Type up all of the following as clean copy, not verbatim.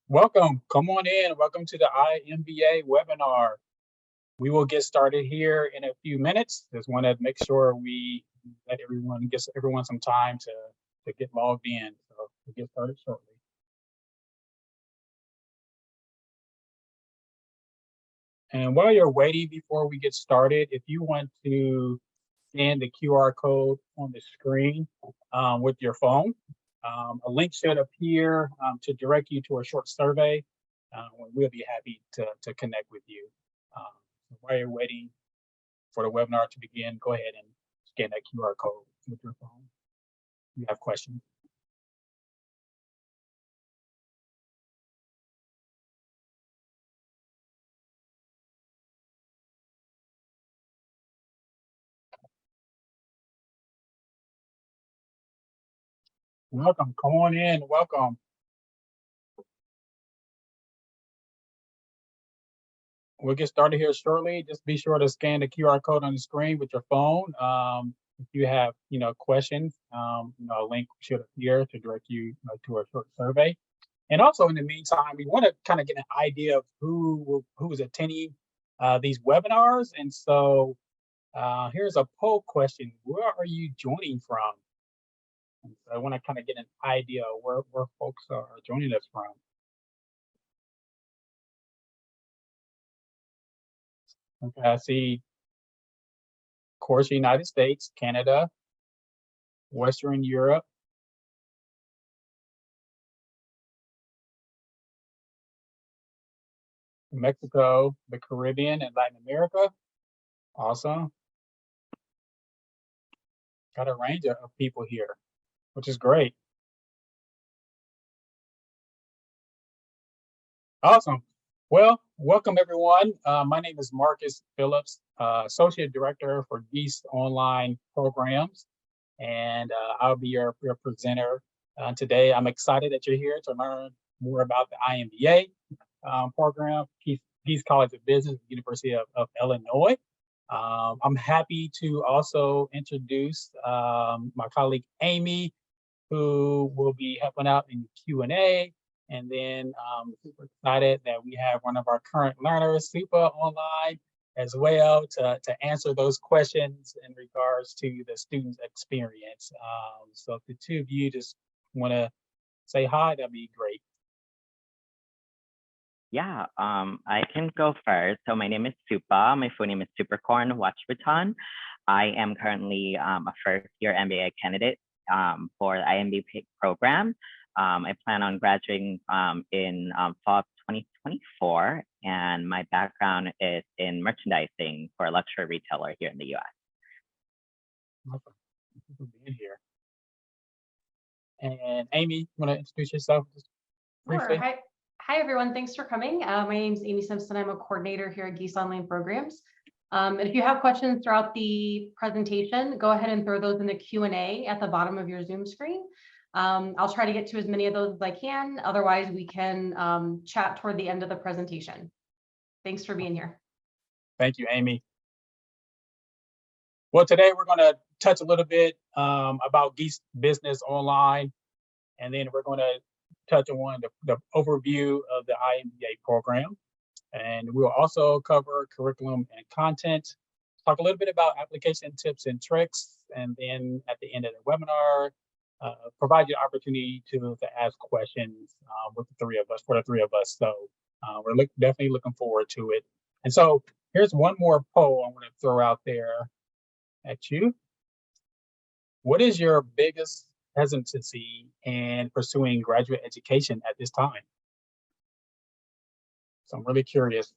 Welcome. Come on in. Welcome to the iMBA webinar. We will get started here in a few minutes. Just want to make sure we let everyone some time to get logged in. So we'll get started shortly. And while you're waiting before we get started, if you want to scan the QR code on the screen with your phone, a link should appear to direct you to a short survey. We'll be happy to connect with you. While you're waiting for the webinar to begin, go ahead and scan that QR code with your phone. If you have questions. Welcome. Come on in. Welcome. We'll get started here shortly. Just be sure to scan the QR code on the screen with your phone. If you have, questions, a link should appear to direct you to a short survey. And also, in the meantime, we want to kind of get an idea of who is attending these webinars. And so, here's a poll question: where are you joining from? And so I want to kind of get an idea of where folks are joining us from. Okay, I see, of course, United States, Canada, Western Europe, Mexico, the Caribbean, and Latin America. Awesome. Got a range of people here, which is great. Awesome. Well, welcome everyone. My name is Marcus Phillips, Associate Director for Gies Online Programs, and I'll be your presenter today. I'm excited that you're here to learn more about the iMBA program, Gies College of Business, University of Illinois. I'm happy to also introduce my colleague Amy, who will be helping out in Q&A. And then super excited that we have one of our current learners, Supa, online as well to answer those questions in regards to the student's experience. So if the two of you just want to say hi, that'd be great. Yeah, I can go first. So my name is Supa. My full name is Supercorn Watchbaton. I am currently a first-year MBA candidate for the iMBA program. I plan on graduating in fall 2024, and my background is in merchandising for a luxury retailer here in the U.S. Awesome. Thank you for being here. And Amy, you want to introduce yourself just briefly? Sure. Hi, everyone. Thanks for coming. My name is Amy Simpson. I'm a coordinator here at Gies Online Programs. And if you have questions throughout the presentation, go ahead and throw those in the Q&A at the bottom of your Zoom screen. I'll try to get to as many of those as I can. Otherwise, we can chat toward the end of the presentation. Thanks for being here. Thank you, Amy. Well, today we're going to touch a little bit about Gies Business Online, and then we're going to touch on the overview of the iMBA program. And we'll also cover curriculum and content, talk a little bit about application tips and tricks, and then at the end of the webinar, provide you the opportunity to ask questions with the three of us. So we're definitely looking forward to it. And so here's one more poll I want to throw out there at you. What is your biggest hesitancy in pursuing graduate education at this time? So I'm really curious,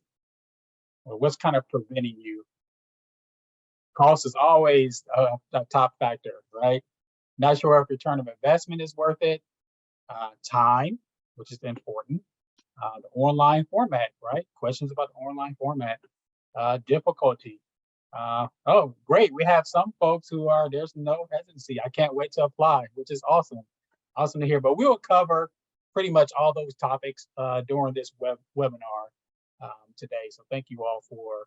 what's kind of preventing you? Cost is always a top factor, right? Not sure if return of investment is worth it. Time, which is important. The online format, right? Questions about the online format. Difficulty. Oh, great. We have some folks there's no hesitancy. I can't wait to apply, which is awesome. Awesome to hear. But we will cover pretty much all those topics during this webinar today. So thank you all for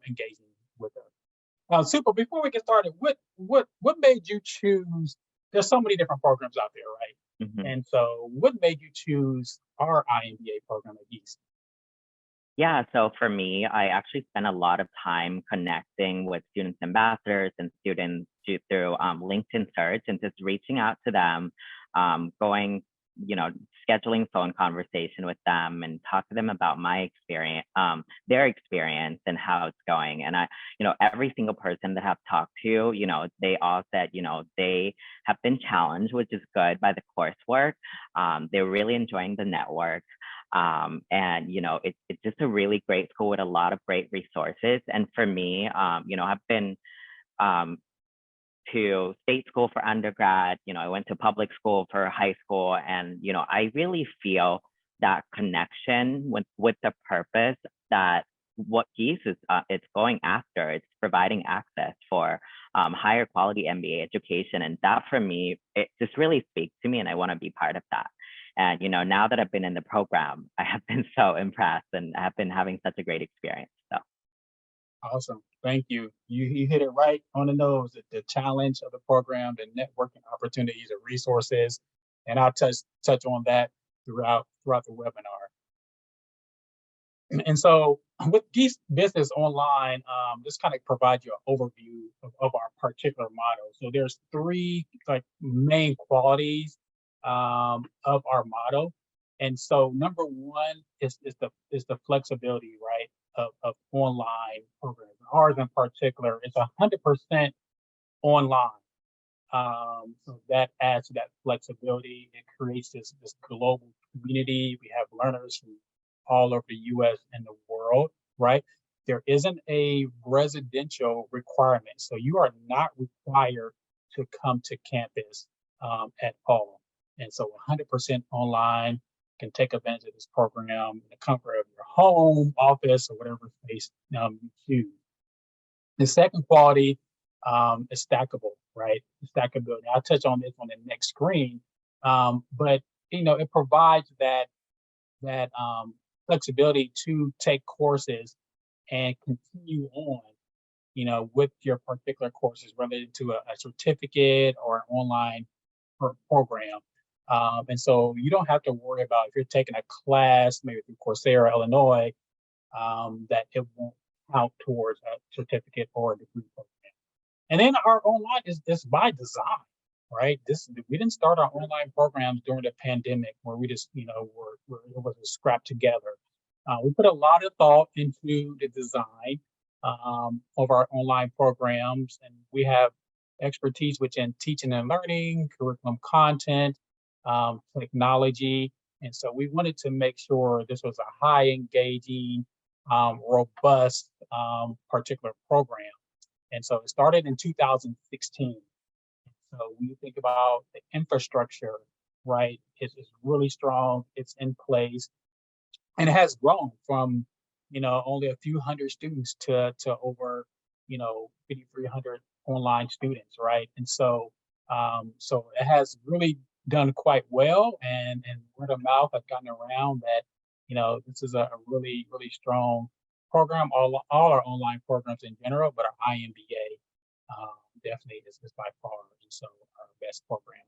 engaging with us. Supa, before we get started, what made you choose? There's so many different programs out there, right? Mhm. And so what made you choose our iMBA program at Gies? Yeah, so for me, I actually spent a lot of time connecting with students ambassadors and students through LinkedIn search and just reaching out to them, going, scheduling phone conversation with them and talk to them about my experience, their experience and how it's going. And every single person that I've talked to, they all said, they have been challenged, which is good by the coursework. They're really enjoying the network. And it's just a really great school with a lot of great resources. And for me, I've been to state school for undergrad, I went to public school for high school, and I really feel that connection with the purpose that what Gies is it's going after. It's providing access for higher quality MBA education, and that for me, it just really speaks to me, and I want to be part of that. And now that I've been in the program, I have been so impressed, and I have been having such a great experience. So. Awesome. Thank you. You hit it right on the nose. The challenge of the program, the networking opportunities and resources, and I'll touch on that throughout the webinar. And so with Geese Business Online, this kind of provides you an overview of our particular model. So there's three main qualities of our model. And so number one is the flexibility, right, of online programs. Ours in particular, it's 100% online. So that adds to that flexibility. It creates this global community. We have learners from all over the US and the world, right? There isn't a residential requirement. So you are not required to come to campus at all. And so 100% online, can take advantage of this program in the comfort of your home, office, or whatever space you choose. The second quality is stackable, right? Stackability. I'll touch on this on the next screen, but it provides that flexibility to take courses and continue on, with your particular courses related to a certificate or an online program. And so you don't have to worry about if you're taking a class, maybe through Coursera, Illinois, that it won't count towards a certificate or a degree program. And then our online is by design, right? We didn't start our online programs during the pandemic where we just, were able to scrap together. We put a lot of thought into the design of our online programs, and we have expertise within teaching and learning, curriculum content, technology. And so we wanted to make sure this was a high engaging, robust particular program. And so it started in 2016. So when you think about the infrastructure, right, it's really strong, it's in place, and it has grown from, only a few hundred students to over, 5,300 online students, right? And so, so it has really done quite well, and word of mouth has gotten around that, this is a really, really strong program. All our online programs in general, but our iMBA definitely is by far, and so our best program.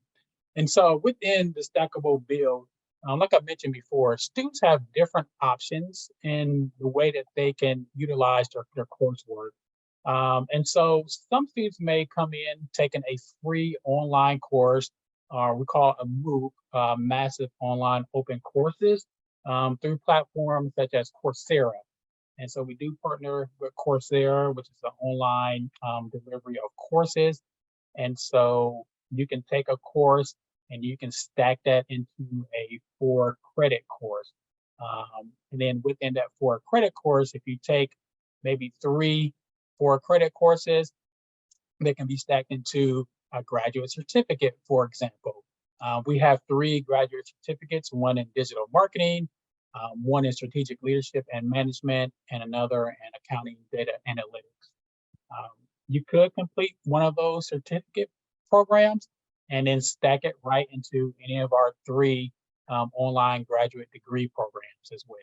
And so within the Stackable Build, like I mentioned before, students have different options in the way that they can utilize their coursework. And so some students may come in taking a free online course, we call a MOOC, Massive Online Open Courses, through platforms such as Coursera. And so we do partner with Coursera, which is the online delivery of courses. And so you can take a course and you can stack that into a 4-credit course. And then within that 4-credit course, if you take maybe 3 4-credit courses, they can be stacked into a graduate certificate, for example. We have 3 graduate certificates, one in digital marketing, one in strategic leadership and management, and another in accounting data analytics. You could complete one of those certificate programs and then stack it right into any of our 3 online graduate degree programs as well.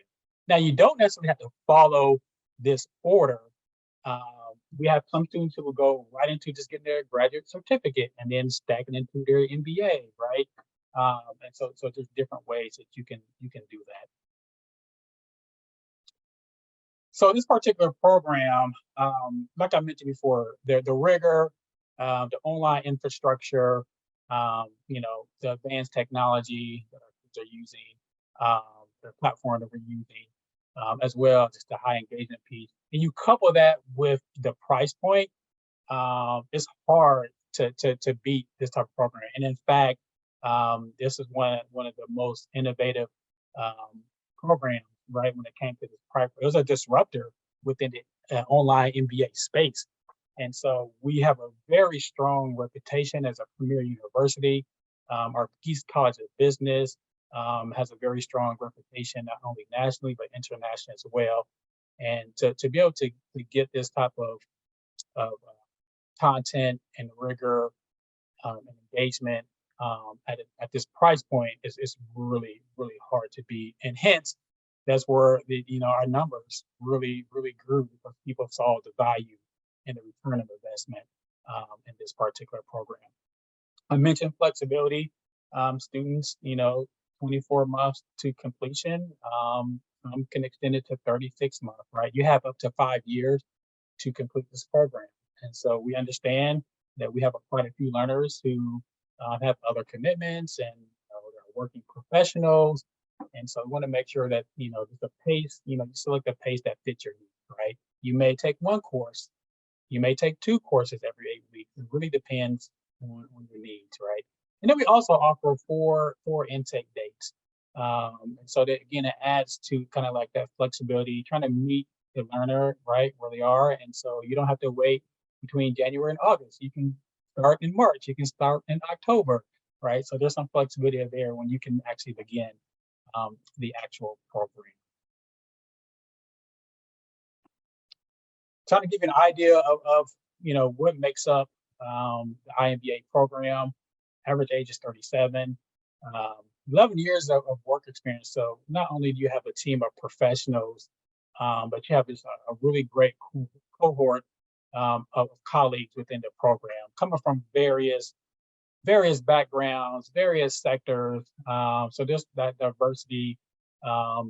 Now, you don't necessarily have to follow this order. We have some students who will go right into just getting their graduate certificate and then stack it into their MBA, right? And so there's different ways that you can do that. So this particular program, like I mentioned before, the rigor, the online infrastructure, the advanced technology that our kids are using, the platform that we're using, as well as just the high engagement piece. And you couple that with the price point, it's hard to beat this type of program. And in fact, this is one of the most innovative programs, right? When it came to this price, it was a disruptor within the online MBA space. And so we have a very strong reputation as a premier university. Our Gies College of Business has a very strong reputation, not only nationally, but internationally as well. And to be able to get this type of content and rigor and engagement at this price point is really, really hard to beat. And hence, that's where our numbers really grew, because people saw the value and the return of investment in this particular program. I mentioned flexibility. Students, 24 months to completion. Some can extend it to 36 months, right? You have up to 5 years to complete this program. And so we understand that we have quite a few learners who have other commitments, and they're working professionals. And so we want to make sure that, the pace, you select a pace that fits your needs, right? You may take one course, you may take 2 courses every 8 weeks. It really depends on your needs, right? And then we also offer four intake dates. And so that, again, it adds to kind of like that flexibility, trying to meet the learner right where they are. And so you don't have to wait between January and August. You can start in March, you can start in October, right? So there's some flexibility there when you can actually begin the actual program. Trying to give you an idea of what makes up the iMBA program. Average age is 37. 11 years of work experience. So not only do you have a team of professionals, but you have this a really great cohort of colleagues within the program, coming from various backgrounds, various sectors. So there's that diversity, of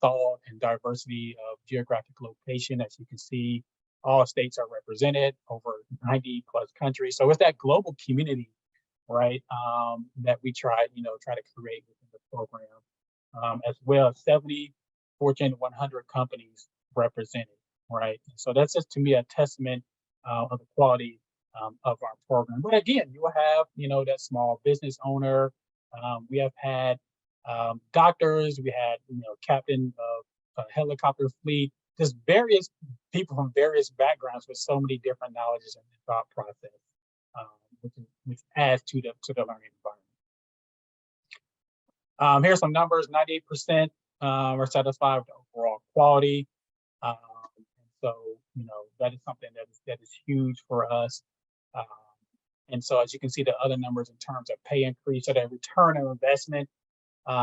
thought, and diversity of geographic location. As you can see, all states are represented, over 90 plus countries. So it's that global community, right? That we try to create within the program, as well as 70 Fortune 100 companies represented, right? So that's just, to me, a testament of the quality of our program. But again, you will have, that small business owner. We have had doctors. We had, captain of a helicopter fleet. Just various people from various backgrounds with so many different knowledges and thought process, which adds to the learning environment. Here's some numbers. 98% are satisfied with the overall quality. So, that is something that is huge for us. And so, as you can see, the other numbers in terms of pay increase, so that return on investment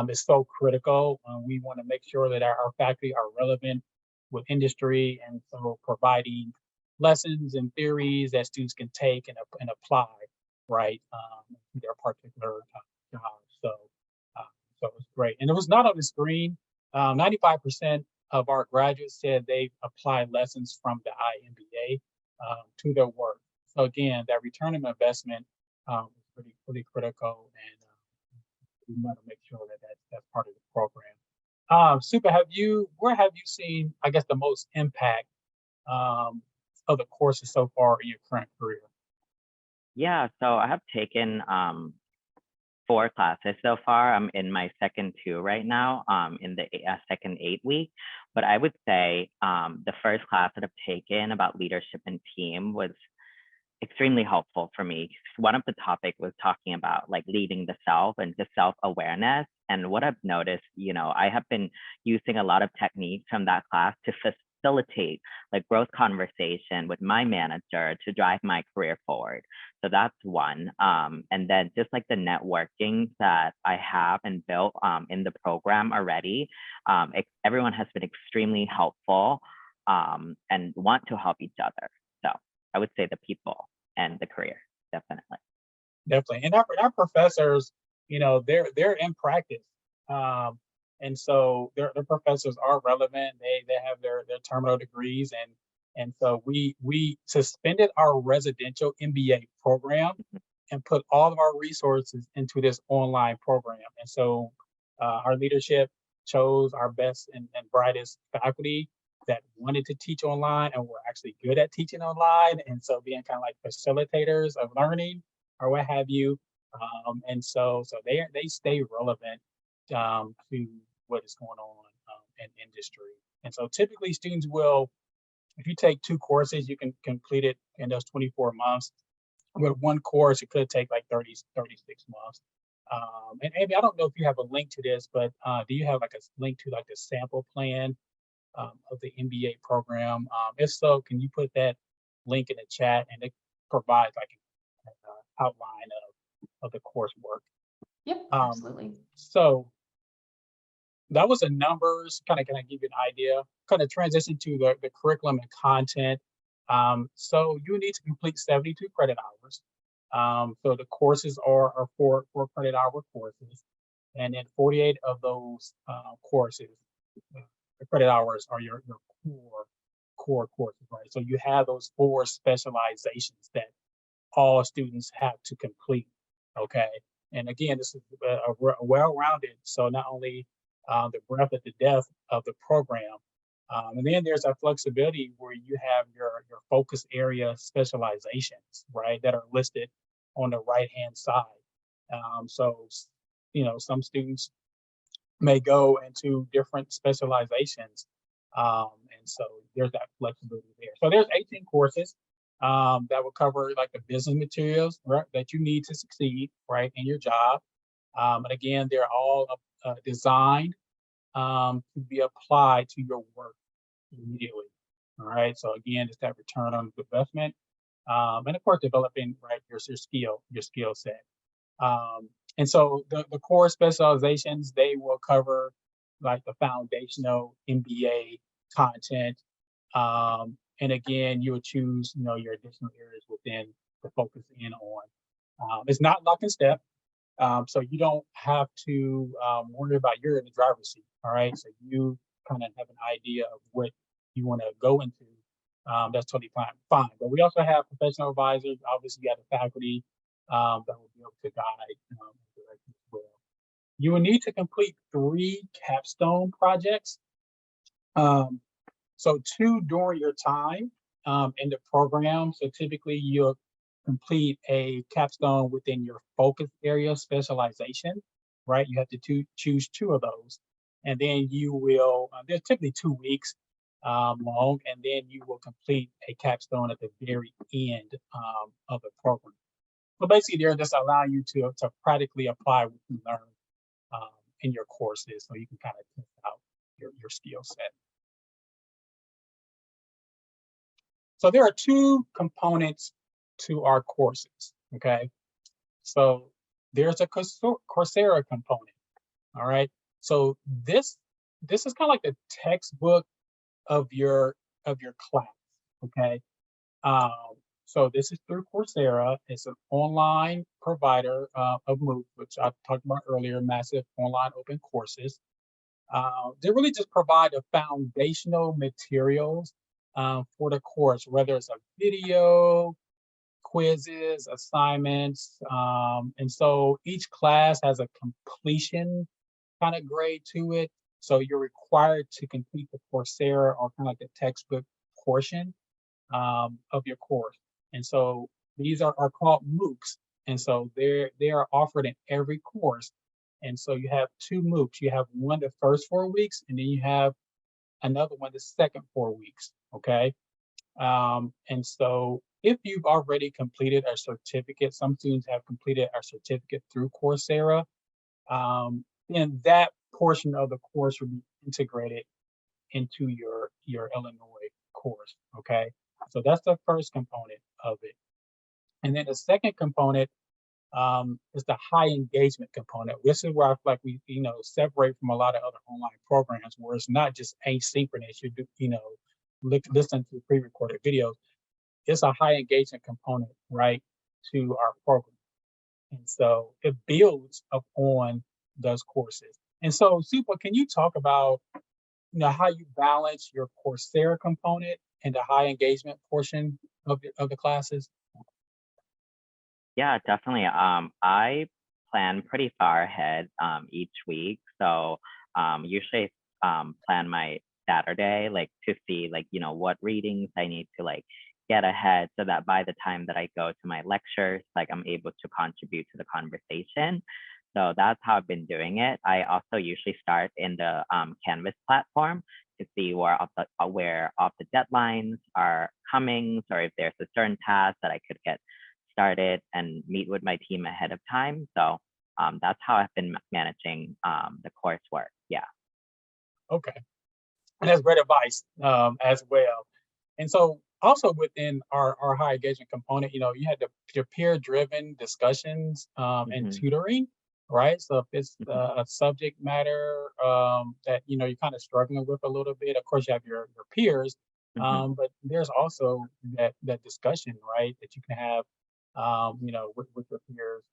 is so critical. We want to make sure that our faculty are relevant with industry, and so providing lessons and theories that students can take and apply, right, to their particular job. So it was great. And it was not on the screen. 95% of our graduates said they applied lessons from the iMBA to their work. So again, that return on investment is pretty critical, and we want to make sure that that's part of the program. Super, where have you seen, I guess, the most impact of the courses so far in your current career? Yeah, so I have taken 4 classes so far. I'm in my second 2 right now, in the second 8-week. But I would say the first class that I've taken about leadership and team was extremely helpful for me. One of the topics was talking about like leading the self and just self-awareness. And what I've noticed, I have been using a lot of techniques from that class to facilitate like growth conversation with my manager to drive my career forward. So that's one. And then just like the networking that I have and built in the program already, everyone has been extremely helpful and want to help each other. So I would say the people and the career, definitely. Definitely. And our professors, they're in practice. And so their professors are relevant. They have their terminal degrees, and so we suspended our residential MBA program and put all of our resources into this online program. And so our leadership chose our best and brightest faculty that wanted to teach online and were actually good at teaching online. And so being kind of like facilitators of learning or what have you. And so they stay relevant to what is going on in industry. And so typically students will, if you take 2 courses, you can complete it in those 24 months. With 1 course, it could take like 36 months. And Amy, I don't know if you have a link to this, but do you have like a link to like the sample plan of the MBA program? If so, can you put that link in the chat, and it provides like an outline of the coursework. Yep, absolutely. So that was the numbers, kind of give you an idea, kind of transition to the curriculum and content. So you need to complete 72 credit hours. So the courses are 4 credit hour courses, and then 48 of those courses, the credit hours are your core courses, right? So you have those 4 specializations that all students have to complete, okay? And again, this is a well-rounded, so not only the breadth and the depth of the program, and then there's a flexibility where you have your focus area specializations, right, that are listed on the right-hand side. So, some students may go into different specializations, and so there's that flexibility there. So there's 18 courses that will cover like the business materials, right, that you need to succeed, right, in your job. And again, they're all designed to be applied to your work immediately. All right. So again, it's that return on investment, and of course, developing right your skill set. And so the core specializations, they will cover like the foundational MBA content. And again, you would choose, your additional areas within to focus in on. It's not lock and step. So you don't have to worry about you're in the driver's seat. All right. So you kind of have an idea of what you want to go into. That's totally fine. But we also have professional advisors. Obviously, you have the faculty that will be able to guide and direct you as well. You will need to complete 3 capstone projects. So 2 during your time in the program. So typically you'll complete a capstone within your focus area specialization, right? You have to choose 2 of those. And then you will, they're typically 2 weeks long, and then you will complete a capstone at the very end of the program. So basically, they're just allowing you to practically apply what you learn in your courses, so you can kind of test out your skill set. So there are 2 components to our courses, okay? So there's a Coursera component, all right? So this is kind of like the textbook of your class, okay? So this is through Coursera. It's an online provider of MOOC, which I talked about earlier, massive online open courses. They really just provide the foundational materials for the course, whether it's a video, quizzes, assignments. And so each class has a completion kind of grade to it. So you're required to complete the Coursera or kind of like the textbook portion of your course. And so these are called MOOCs. And so they are offered in every course. And so you have 2 MOOCs. You have one the first 4 weeks, and then you have another one the second 4 weeks, okay? And so if you've already completed a certificate, some students have completed a certificate through Coursera, then that portion of the course will be integrated into your Illinois course, okay? So that's the first component of it. And then the second component is the high engagement component. This is where I feel like we, separate from a lot of other online programs where it's not just asynchronous. You do, listen to pre-recorded videos. It's a high engagement component, right, to our program. And so it builds upon those courses. And so, Supa, can you talk about how you balance your Coursera component and the high engagement portion of the classes? Yeah, definitely. I plan pretty far ahead each week. So usually plan my Saturday like to see like, what readings I need to like get ahead so that by the time that I go to my lectures, like I'm able to contribute to the conversation. So that's how I've been doing it. I also usually start in the Canvas platform to see where all the deadlines are coming, or if there's a certain task that I could get started and meet with my team ahead of time. So that's how I've been managing the coursework. Yeah. Okay. And that's great advice as well. And so also within our high engagement component, you had your peer-driven discussions and Mhm, tutoring, right? So if it's mhm, a subject matter that you're kind of struggling with a little bit, of course you have your peers, mhm. but there's also that discussion, right, that you can have, with your peers.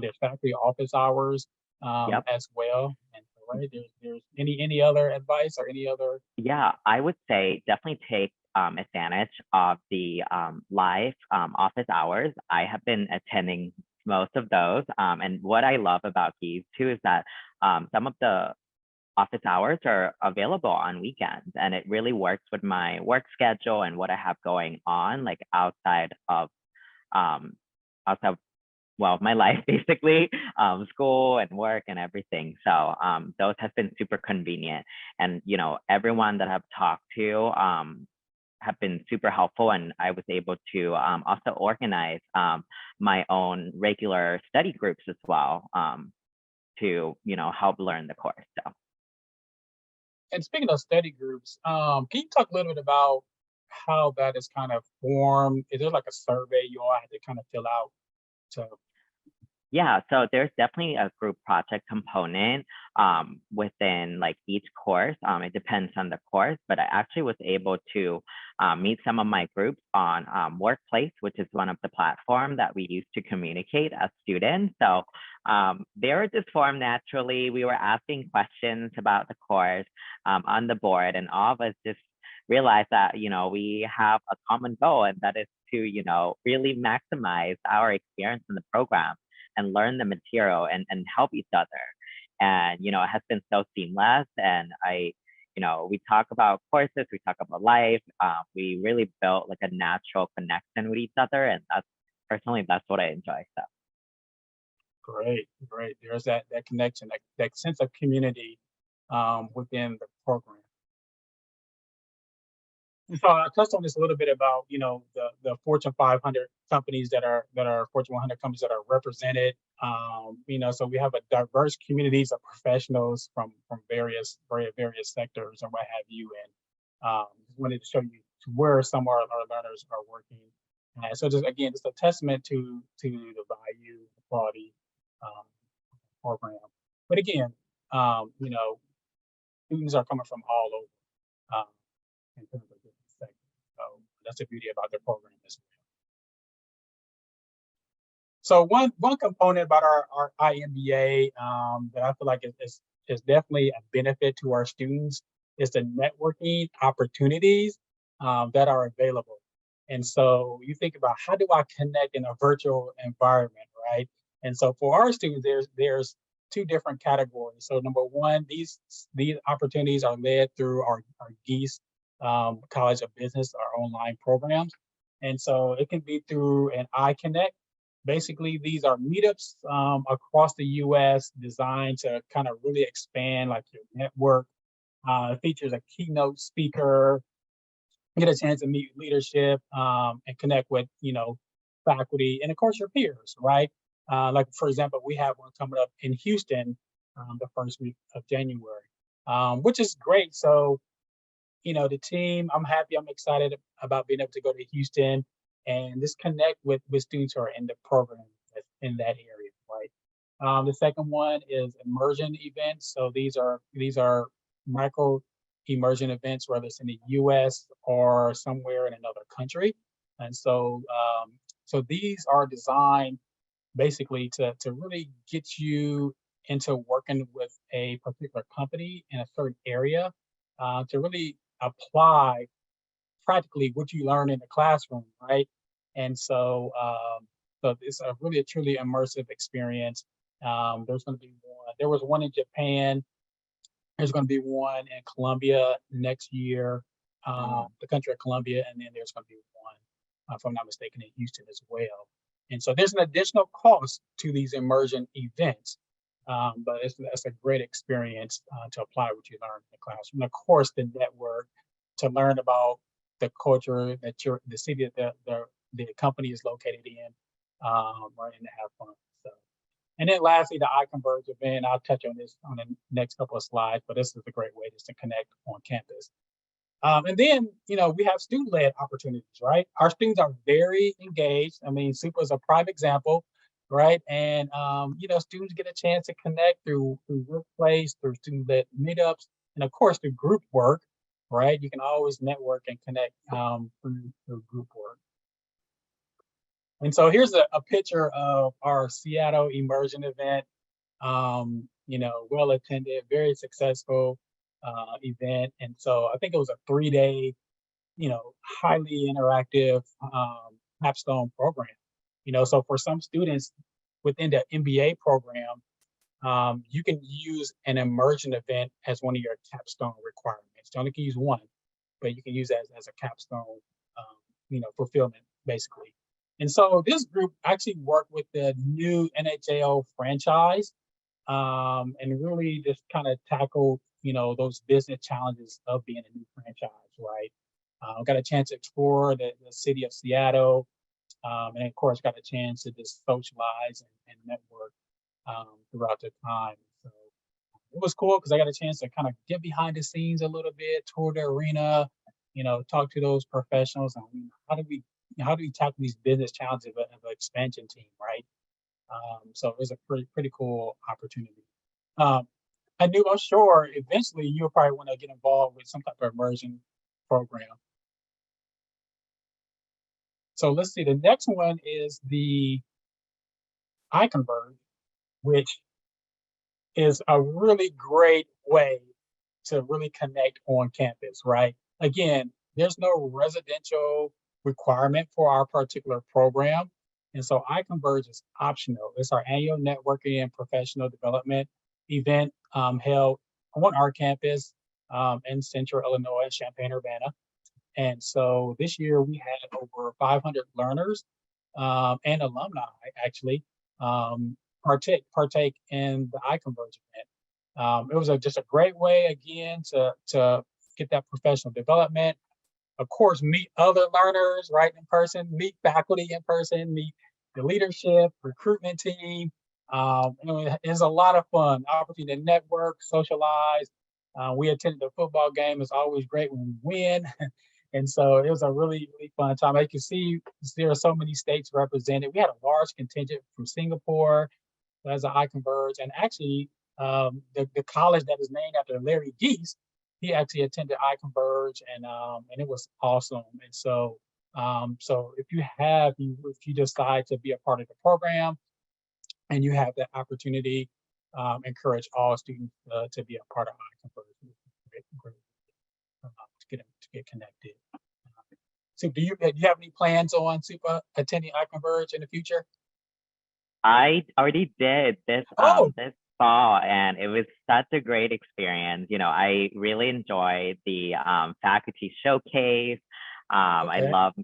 There's faculty office hours Yep. as well, and so, right there's any other advice or any other. Yeah, I would say definitely take advantage of the live office hours. I have been attending most of those. And what I love about Gies too is that some of the office hours are available on weekends, and it really works with my work schedule and what I have going on, like um, outside of well, my life basically, school and work and everything. So those have been super convenient. And, everyone that I've talked to have been super helpful. And I was able to also organize my own regular study groups as well to, help learn the course. So. And speaking of study groups, can you talk a little bit about how that is kind of formed? Is there like a survey you all have to kind of fill out to? Yeah, so there's definitely a group project component within like each course. It depends on the course, but I actually was able to meet some of my groups on Workplace, which is one of the platform that we use to communicate as students. So they were just formed naturally. We were asking questions about the course on the board, and all of us just realized that we have a common goal, and that is to really maximize our experience in the program and learn the material and help each other. And, it has been so seamless. And we talk about courses, we talk about life. We really built like a natural connection with each other. And that's what I enjoy. So. Great, great. There's that connection, that sense of community within the program. And so I touched on this a little bit about the Fortune 500 companies that are Fortune 100 companies that are represented. So we have a diverse communities of professionals from various sectors and what have you. And wanted to show you to where some of our learners are working. And so just again, it's a testament to the value, the quality um, program. But again, students are coming from all over. In terms of different sectors. So that's the beauty about the program as well. So one component about our iMBA that I feel like is definitely a benefit to our students is the networking opportunities that are available. And so you think about, how do I connect in a virtual environment, right? And so for our students, there's two different categories. So number one, these opportunities are led through our Gies College of Business, our online programs. And so it can be through an iConnect. Basically, these are meetups across the U.S. designed to kind of really expand like your network. Features a keynote speaker, get a chance to meet leadership and connect with faculty and of course your peers, right? Like for example, we have one coming up in Houston the first week of January, which is great. So the team, I'm happy, I'm excited about being able to go to Houston and just connect with students who are in the program in that area, right? The second one is immersion events. So these are micro immersion events, whether it's in the US or somewhere in another country. And so these are designed basically to really get you into working with a particular company in a certain area, to really apply practically what you learn in the classroom, right? And so it's a really a truly immersive experience. There's going to be one. There was one in Japan. There's going to be one in Colombia next year, the country of Colombia, and then there's going to be one, if I'm not mistaken, in Houston as well. And so there's an additional cost to these immersion events, but it's a great experience to apply what you learn in the classroom. And of course, the network to learn about the culture that the city that the company is located in, right, and to have fun. So. And then lastly, the iConverge event. I'll touch on this on the next couple of slides, but this is a great way just to connect on campus. And then, we have student-led opportunities, right? Our students are very engaged. I mean, SUPA is a prime example, right? And, students get a chance to connect through workplace, through student-led meetups, and of course, through group work, right? You can always network and connect through group work. And so here's a picture of our Seattle Immersion event. Well attended, very successful event. And so I think it was a 3-day, highly interactive capstone program. So for some students within the MBA program, you can use an immersion event as one of your capstone requirements. You only can use one, but you can use that as a capstone, fulfillment, basically. And so this group actually worked with the new NHL franchise, and really just kind of tackled, those business challenges of being a new franchise, right? Got a chance to explore the city of Seattle, and of course got a chance to just socialize and network throughout the time. So it was cool because I got a chance to kind of get behind the scenes a little bit, tour the arena, talk to those professionals, and how do we tackle these business challenges of an expansion team, right? So it was a pretty cool opportunity. I'm sure eventually you'll probably want to get involved with some type of immersion program. So let's see, the next one is the iConverge, which is a really great way to really connect on campus, right? Again, there's no residential requirement for our particular program. And so iConverge is optional. It's our annual networking and professional development event held on our campus in Central Illinois, Champaign-Urbana. And so this year we had over 500 learners and alumni actually partake in the iConverge event. It was just a great way again to get that professional development. Of course, meet other learners right in person, meet faculty in person, meet the leadership, recruitment team. It's a lot of fun, opportunity to network, socialize. We attended the football game. It's always great when we win. And so it was a really, really fun time. I can see there are so many states represented. We had a large contingent from Singapore as an iConverge. And actually, the college that is named after Larry Gies, he actually attended iConverge, and it was awesome. And so, if you decide to be a part of the program, and you have that opportunity, encourage all students to be a part of iConverge. Great, to get connected. So, do you have any plans on attending iConverge in the future? I already did this this fall, and it was such a great experience. I really enjoyed the faculty showcase. I love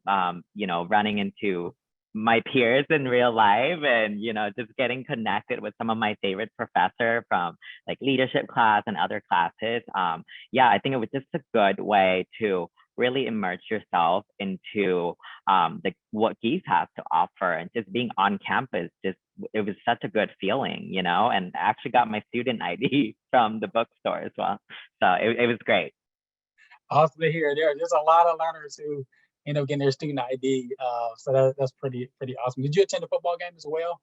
running into my peers in real life, and just getting connected with some of my favorite professors from like leadership class and other classes. I think it was just a good way to really immerse yourself into what Gies has to offer, and just being on campus. It was such a good feeling, and I actually got my student ID from the bookstore as well. So it was great. Awesome to hear. There's a lot of learners who getting their student ID. So that's pretty awesome. Did you attend a football game as well?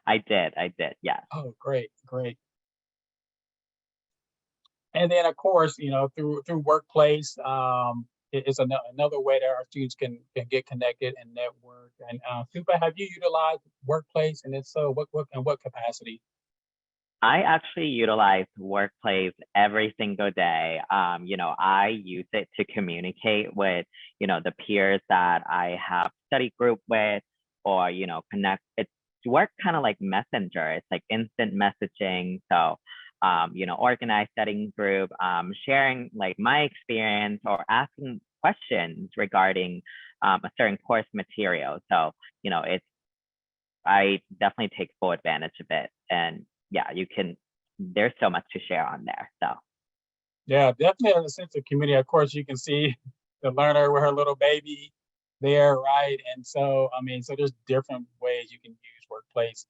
I did. Yeah. Oh, great. And then of course, through workplace, is another way that our students can get connected and network. And Supa, have you utilized Workplace? And if so, what capacity? I actually utilize Workplace every single day. I use it to communicate with, the peers that I have study group with, or, connect. It's work kind of like Messenger. It's like instant messaging. So, organized studying group, sharing like my experience or asking questions regarding a certain course material. So, I definitely take full advantage of it. And yeah, there's so much to share on there. So Yeah, definitely has a sense of community. Of course, you can see the learner with her little baby there, right? And so, so there's different ways you can use Workplace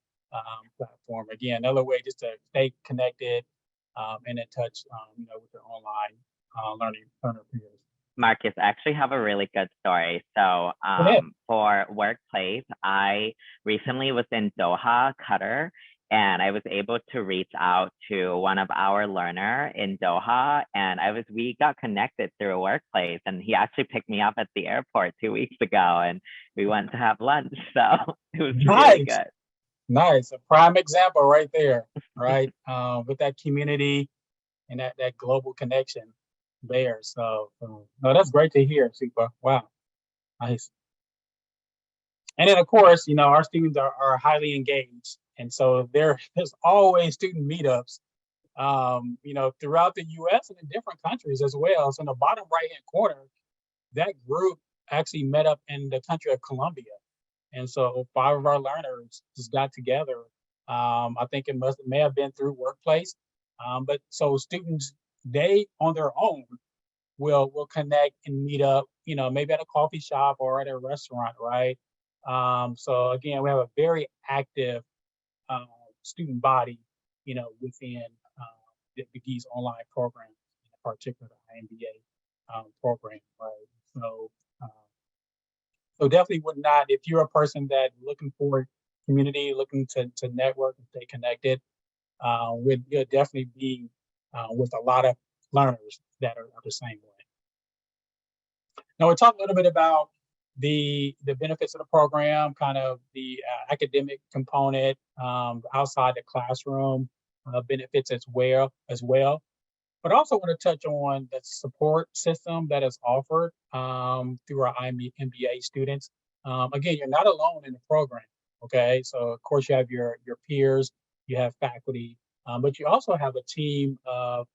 platform. Again, another way just to stay connected and in touch, with your online learner peers. Marcus, I actually have a really good story. So for Workplace, I recently was in Doha, Qatar, and I was able to reach out to one of our learner in Doha, and we got connected through a Workplace, and he actually picked me up at the airport 2 weeks ago, and we went to have lunch. So it was really good. Nice, a prime example right there, right? With that community and that global connection there. So no, that's great to hear, Supa. Wow, nice. And then of course, our students are highly engaged. And so there's always student meetups, throughout the US and in different countries as well. So in the bottom right-hand corner, that group actually met up in the country of Colombia. And so 5 of our learners just got together. I think it may have been through Workplace. But so students, they on their own will connect and meet up, maybe at a coffee shop or at a restaurant, right? So again, we have a very active student body, within the Gies online program, in particular the iMBA program, right? So, so definitely would not, if you're a person that looking for community, looking to network and stay connected, you'll definitely be with a lot of learners that are the same way. Now we'll talk a little bit about the benefits of the program, kind of the academic component, outside the classroom benefits as well. But I also want to touch on the support system that is offered through our iMBA students. Again, you're not alone in the program, okay? So of course you have your peers, you have faculty, but you also have a team of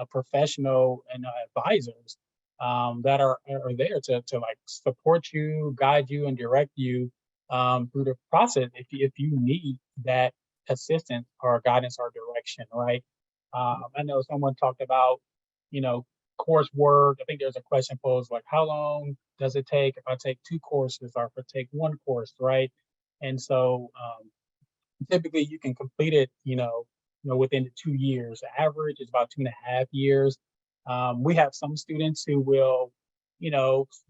professional and advisors that are there to like support you, guide you, and direct you through the process if you need that assistance or guidance or direction, right? I know someone talked about, coursework. I think there's a question posed like, how long does it take if I take 2 courses or if I take 1 course, right? And so typically you can complete it, within the 2 years. The average is about 2.5 years. We have some students who will,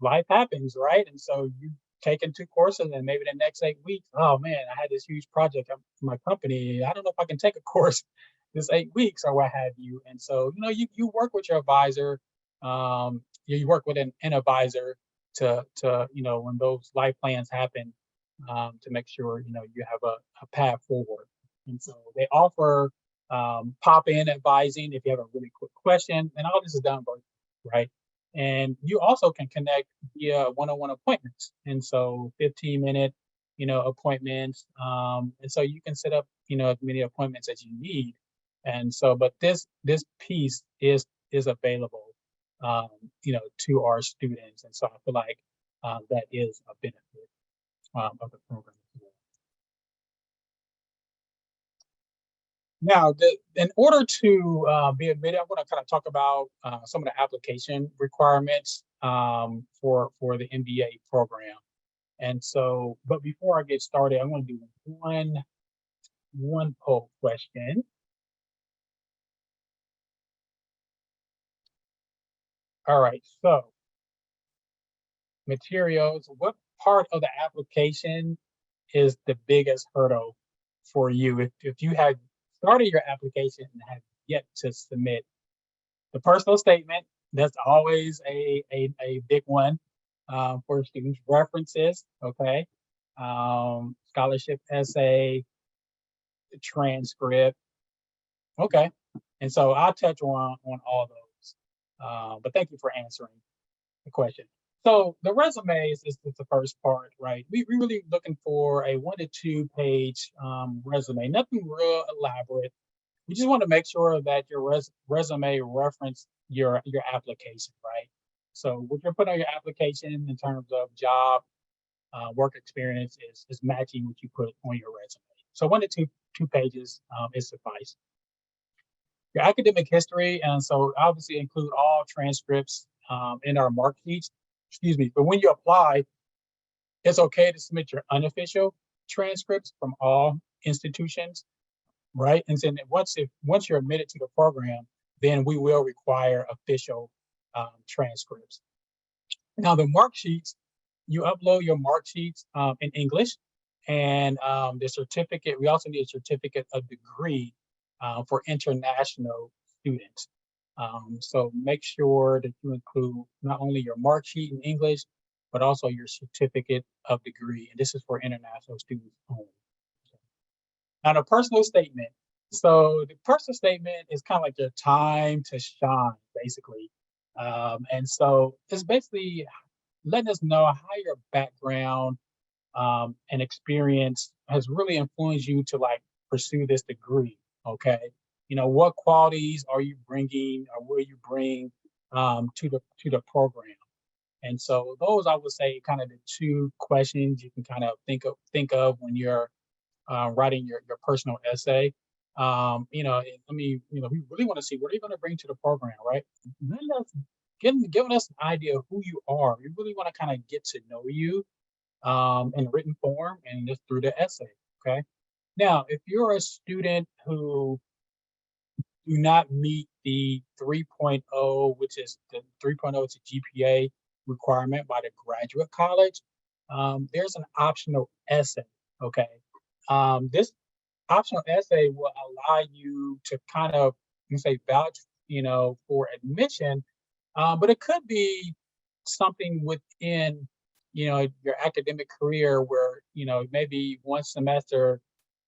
life happens, right? And so you taking 2 courses and maybe the next 8 weeks, oh man, I had this huge project for my company. I don't know if I can take a course this 8 weeks or what have you. And so, you work with your advisor. You work with an advisor to when those life plans happen, to make sure, you have a path forward. And so they offer pop-in advising if you have a really quick question, and all this is done virtually, right? And you also can connect via one-on-one appointments. And so 15-minute, appointments. And so you can set up, as many appointments as you need. And so, but this piece is available, to our students. And so I feel like that is a benefit of the program. Now, in order to be admitted, I want to kind of talk about some of the application requirements for the MBA program. And so, but before I get started, I'm going to do one poll question. All right, so materials, what part of the application is the biggest hurdle for you? If you had started your application and have yet to submit the personal statement, That's always a big one for students. References, okay, scholarship essay, transcript, okay. And so I'll touch on all those. But thank you for answering the question. So the resumes is the first part, right? We really looking for a 1 to 2 page resume, nothing real elaborate. We just want to make sure that your resume reference your application, right? So what you're putting on your application in terms of job, work experience is matching what you put on your resume. So 1 to 2 pages is suffice. Your academic history, and so obviously include all transcripts in our mark sheets. Excuse me, but when you apply, it's okay to submit your unofficial transcripts from all institutions, right? And then once you're admitted to the program, then we will require official transcripts. Now the mark sheets, you upload your mark sheets in English, and the certificate. We also need a certificate of degree for international students. So make sure that you include not only your mark sheet in English, but also your certificate of degree. And this is for international students only. Now the personal statement. So the personal statement is kind of like your time to shine, basically. And so it's basically letting us know how your background and experience has really influenced you to like pursue this degree. Okay, you know, what qualities are you bringing, or will you bring to the program? And so those, I would say, kind of the 2 questions you can kind of think of when you're writing your personal essay. You know, I mean, you know, we really want to see what are you going to bring to the program, right? Letting us, giving us an idea of who you are. We really want to kind of get to know you in written form and just through the essay. Okay. Now, if you're a student who do not meet the 3.0, which is the 3.0 is a GPA requirement by the graduate college, there's an optional essay. Okay. This optional essay will allow you to kind of, you say, vouch, you know, for admission, but it could be something within, you know, your academic career where, you know, maybe one semester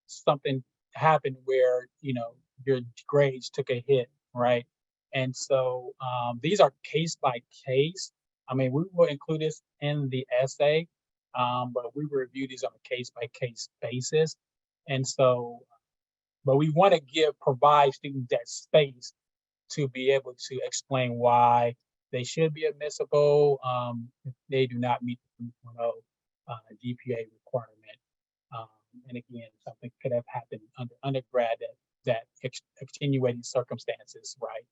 something happened where, you know, your grades took a hit, right? And so these are case by case. I mean, we will include this in the essay, but we review these on a case by case basis. And so, but we want to provide students that space to be able to explain why they should be admissible if they do not meet the 3.0 GPA requirement. And again, something could have happened under undergrad that extenuating circumstances, right,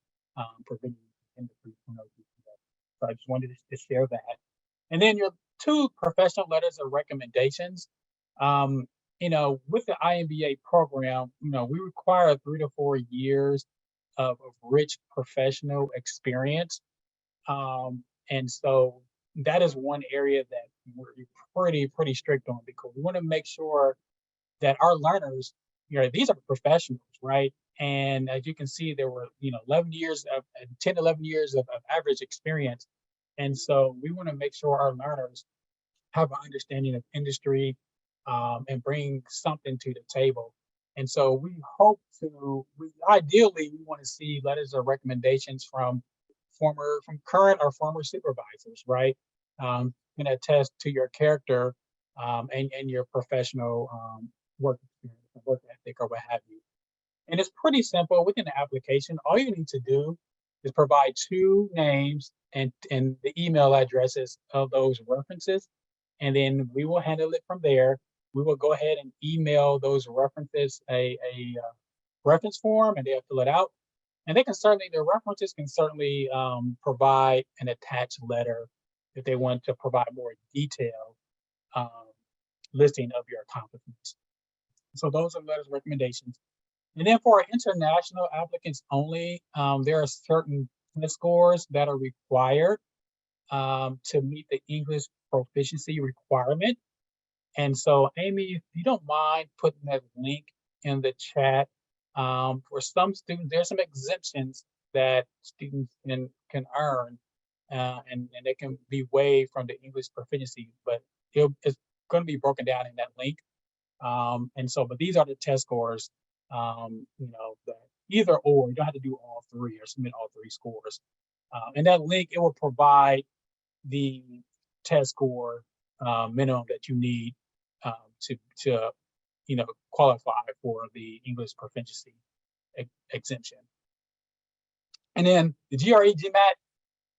preventing in the 3.0 GPA. So I just wanted to share that. And then your 2 professional letters of recommendations. You know, with the iMBA program, you know, we require 3 to 4 years of rich professional experience. And so that is one area that we're pretty strict on, because we want to make sure that our learners, you know, these are professionals, right? And as you can see, there were, you know, 10, 11 years of average experience. And so we want to make sure our learners have an understanding of industry and bring something to the table. And so we hope ideally, we want to see letters of recommendations from current or former supervisors, right? Can attest to your character and your professional work experience, work ethic, or what have you. And it's pretty simple within the application. All you need to do is provide 2 names and the email addresses of those references, and then we will handle it from there. We will go ahead and email those references a reference form, and they'll fill it out. And their references can certainly provide an attached letter if they want to provide more detailed listing of your accomplishments. So those are letters of recommendations. And then for our international applicants only, there are certain test scores that are required to meet the English proficiency requirement. And so, Amy, if you don't mind putting that link in the chat, for some students, there's some exemptions that students can can earn, and they can be waived from the English proficiency, but it's going to be broken down in that link. And so, but these are the test scores, that either or, you don't have to do all three or submit all three scores. And that link, it will provide the test score minimum that you need to qualify for the English proficiency exemption. And then the GRE GMAT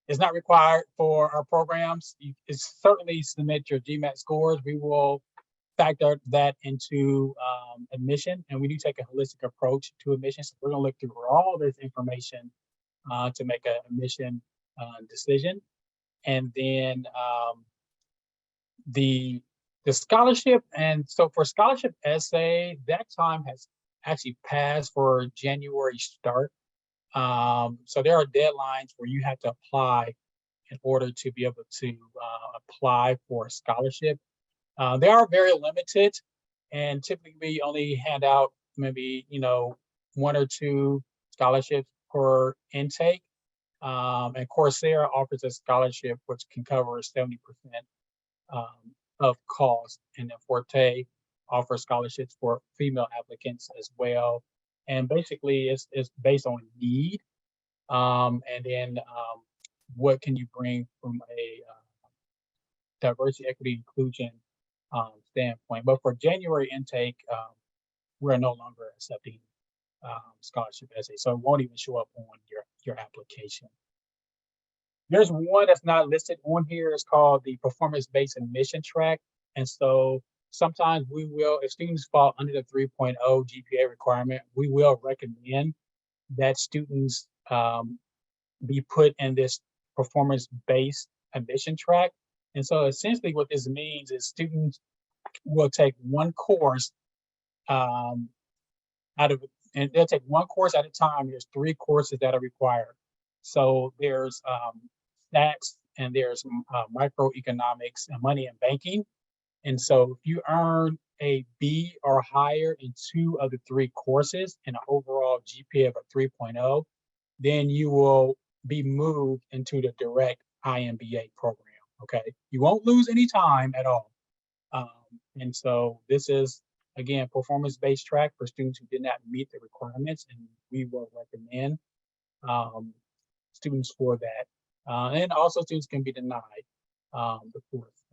is not required for our programs. You can certainly submit your GMAT scores. We will factor that into admission, and we do take a holistic approach to admission. So we're going to look through all this information to make an admission decision. And then the scholarship, and so for scholarship essay, that time has actually passed for January start. So there are deadlines where you have to apply in order to be able to apply for a scholarship. They are very limited, and typically we only hand out maybe 1 or 2 scholarships per intake. And Coursera offers a scholarship which can cover 70% of cost, and then Forte offers scholarships for female applicants as well. And basically, it's based on need, and then what can you bring from a diversity, equity, inclusion standpoint. But for January intake, we're no longer accepting scholarship essays, so it won't even show up on your application. There's one that's not listed on here. It's called the performance-based admission track. And so sometimes we will, if students fall under the 3.0 GPA requirement, we will recommend that students be put in this performance-based admission track. And so essentially what this means is students will take one course and they'll take one course at a time. There's 3 courses that are required. So there's stacks, and there's microeconomics and money and banking. And so if you earn a B or higher in 2 of the 3 courses and an overall GPA of a 3.0, then you will be moved into the direct iMBA program. Okay, you won't lose any time at all. And so this is, again, performance-based track for students who did not meet the requirements, and we will recommend students for that. And also students can be denied the course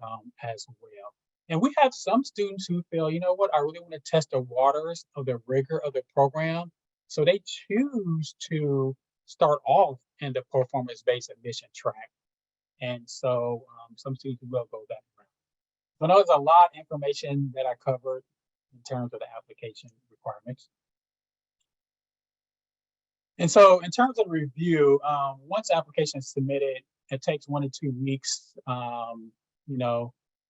as well. And we have some students who feel, you know what, I really want to test the waters of the rigor of the program. So they choose to start off in the performance-based admission track. And so some students will go that route. So there's a lot of information that I covered in terms of the application requirements. And so in terms of review, once the application is submitted, it takes 1 to 2 weeks,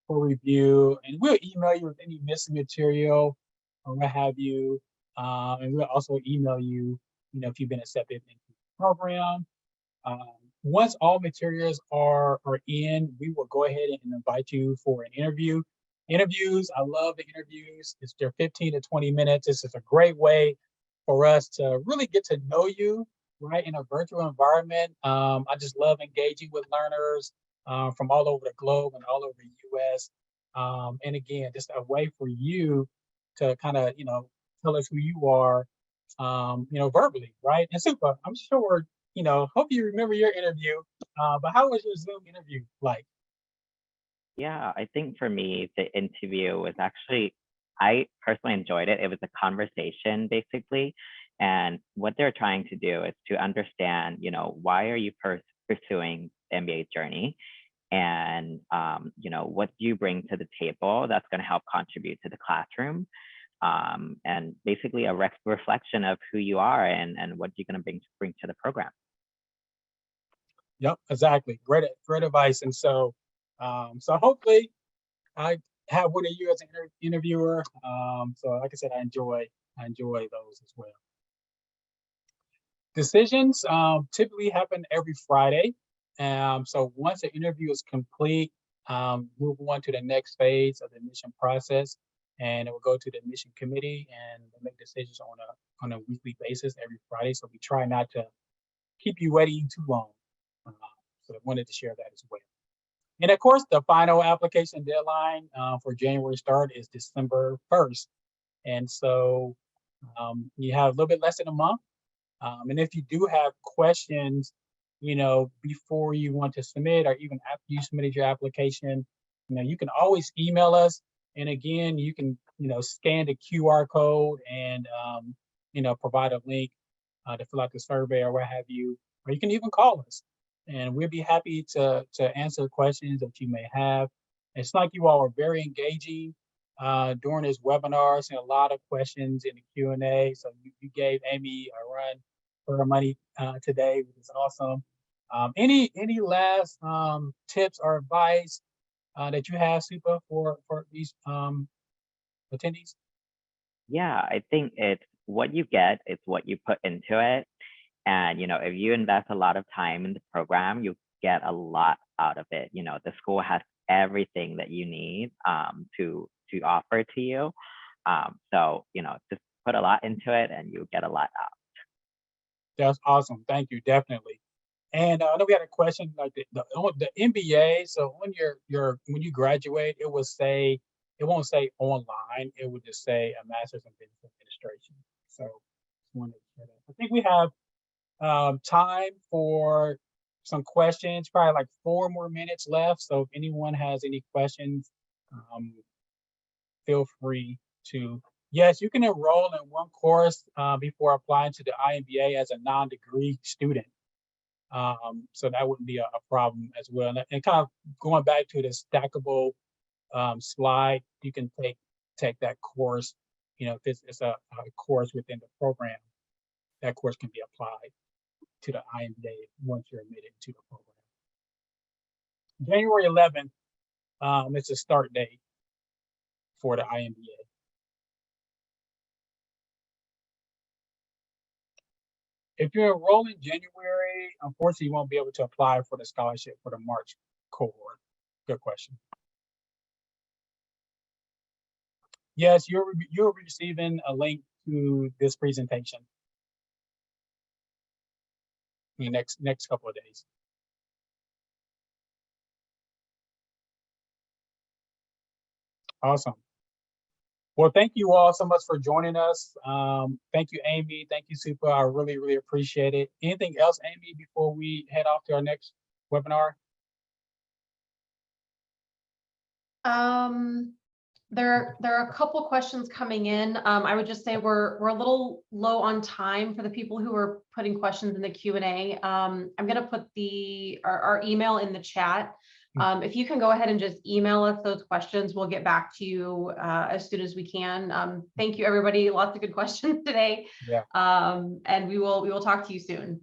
for review, and we'll email you with any missing material or what have you. And we'll also email you, if you've been accepted into the program. Once all materials are in, we will go ahead and invite you for an interview. Interviews, I love the interviews. They're 15 to 20 minutes. This is a great way for us to really get to know you, right, in a virtual environment. I just love engaging with learners from all over the globe and all over the US. And again, just a way for you to kind of, tell us who you are, verbally, right? And Super, I'm sure, hope you remember your interview, but how was your Zoom interview like? Yeah, I think for me, the interview was actually, I personally enjoyed it. It was a conversation basically. And what they're trying to do is to understand, why are you pursuing the MBA journey? And, what do you bring to the table that's going to help contribute to the classroom? And basically a reflection of who you are and what you're going to bring to the program. Yep, exactly. Great advice. And so, so hopefully I have one of you as an interviewer. So like I said, I enjoy those as well. Decisions typically happen every Friday. So once the interview is complete, move on to the next phase of the admission process, and it will go to the admission committee, and they make decisions on a weekly basis every Friday. So we try not to keep you waiting too long. So I wanted to share that as well. And of course, the final application deadline for January start is December 1st. And so you have a little bit less than a month. And if you do have questions, before you want to submit or even after you submitted your application, you can always email us. And again, you can, scan the QR code and, provide a link to fill out the survey or what have you, or you can even call us. And we'll be happy to answer questions that you may have. It's like you all are very engaging during this webinar, seeing a lot of questions in the Q&A. So you gave Amy a run for her money today, which is awesome. Any last tips or advice that you have, Supa, for these attendees? Yeah, I think it's what you get, it's what you put into it. And, if you invest a lot of time in the program, you get a lot out of it. The school has everything that you need to offer to you. So, just put a lot into it and you get a lot out. That's awesome. Thank you. Definitely. And I know we had a question like the MBA. So when when you graduate, it won't say online. It would just say a master's in business administration. So just wanted to share that. I think we have time for some questions, probably like 4 more minutes left. So if anyone has any questions, feel free to. Yes, you can enroll in one course before applying to the iMBA as a non-degree student. So that wouldn't be a problem as well. And kind of going back to the stackable slide, you can take that course. If it's a course within the program, that course can be applied to the iMBA once you're admitted to the program. January 11th, it's a start date for the iMBA. If you enroll in January, unfortunately, you won't be able to apply for the scholarship for the March cohort. Good question. Yes, you're receiving a link to this presentation in the next couple of days. Awesome. Well, thank you all so much for joining us. Thank you, Amy. Thank you, Supa. I really, really appreciate it. Anything else, Amy, before we head off to our next webinar? There are a couple questions coming in. I would just say we're a little low on time for the people who are putting questions in the Q&A. I'm going to put our email in the chat. If you can go ahead and just email us those questions, we'll get back to you as soon as we can. Thank you, everybody. Lots of good questions today. Yeah. And we will talk to you soon.